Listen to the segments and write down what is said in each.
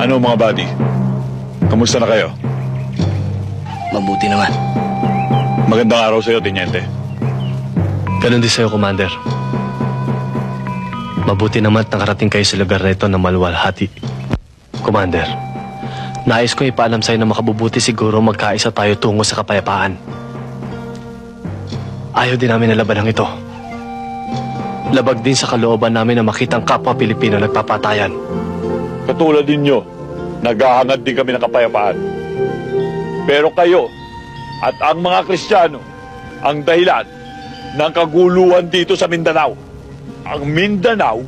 Ano mga buddy? Kamusta na kayo? Mabuti naman. Magandang araw sa'yo, Teniente. Ganun din sa'yo, Commander. Mabuti naman at nakarating kayo sa lugar na ito na maluwalhati. Commander, nais ko ipaalam sa'yo na makabubuti siguro magkaisa tayo tungo sa kapayapaan. Ayaw din namin na labanang ito. Labag din sa kalooban namin na makitang kapwa Pilipino nagpapatayan. Katulad ninyo, naghahangad din kami ng kapayapaan. Pero kayo at ang mga Kristiyano ang dahilan ng kaguluhan dito sa Mindanao. Ang Mindanao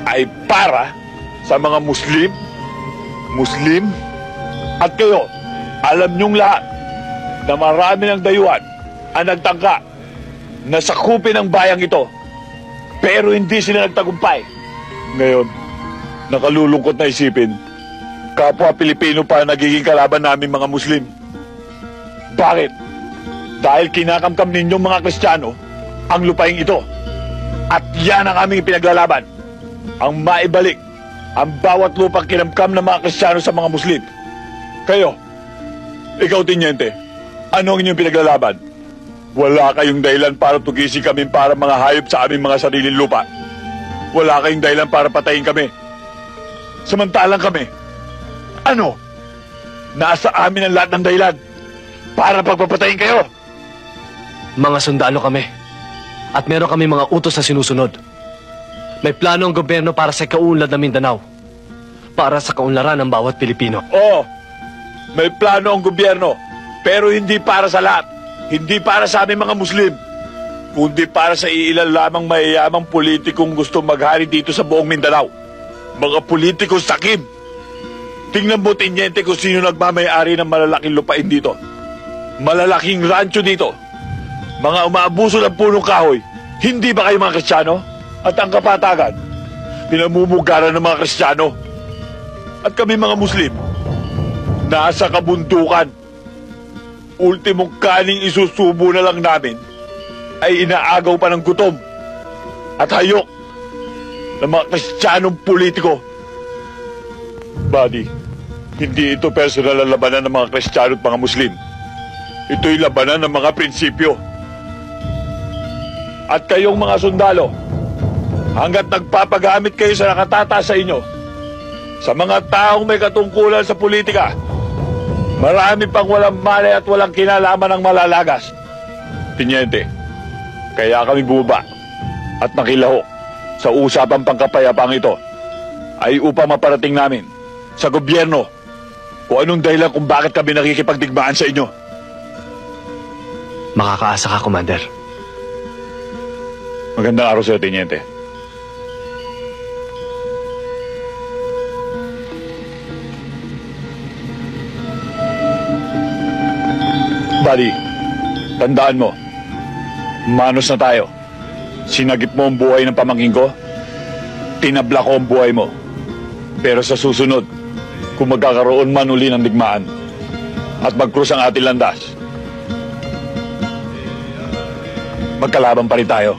ay para sa mga Muslim, at kayo, alam niyong lahat na marami ng dayuhan ang nagtangka na sakupin ang bayang ito, pero hindi sila nagtagumpay. Ngayon, nakalulungkot na isipin, kapwa Pilipino pa nagiging kalaban namin mga Muslim. Bakit? Dahil kinakamkam ninyong mga Kristiyano ang lupaing ito. At yan ang aming pinaglalaban. Ang maibalik ang bawat lupang kinamkam ng mga Kristiyano sa mga Muslim. Kayo, ikaw, Teniente, ano ang inyong pinaglalaban? Wala kayong dahilan para tugisin kami para mga hayop sa aming mga sariling lupa. Wala kayong dahilan para patayin kami. Samantalang kami, nasa amin ang lahat ng dahilan para pagpapatayin kayo. Mga sundalo kami. At meron kami mga utos na sinusunod. May plano ang gobyerno para sa kaunlad ng Mindanao. Para sa kaunlaran ng bawat Pilipino. Oo, may plano ang gobyerno. Pero hindi para sa lahat. Hindi para sa aming mga Muslim. Kundi para sa iilan lamang mayayamang politikong gusto maghari dito sa buong Mindanao. Mga politikong sakim. Tingnan mo, Teniente, kung sino nagmamayari ng malalaking lupain dito. Malalaking rancho dito. Mga umaabuso ng punong kahoy. Hindi ba kayo mga Kristiyano? At ang kapatagan, pinamumugaran ng mga Kristiyano. At kami mga Muslim, nasa kabundukan. Ultimong kaning isusubo na lang namin ay inaagaw pa ng gutom at hayok ng mga Kristiyanong politiko. Buddy, hindi ito personal na labanan ng mga Kristiyano at mga Muslim. Ito'y labanan ng mga prinsipyo. At kayong mga sundalo, hanggat nagpapagamit kayo sa nakatataas sa inyo, sa mga taong may katungkulan sa politika, marami pang walang malay at walang kinalaman ng malalagas. Teniente, kaya kami bumaba at nakilahok sa usapang pangkapayapang ito ay upang maparating namin sa gobyerno kung anong dahilan kung bakit kami nakikipagdigmaan sa inyo. Makakaasa ka, Commander. Magandang araw sa'yo, Teniente. Buddy, tandaan mo, manos na tayo. Sinagip mo ang buhay ng pamangkin ko, tinabla ko ang buhay mo. Pero sa susunod, kung magkakaroon man uli ng digmaan at magkrus ang ating landas, magkalaban pa rin tayo.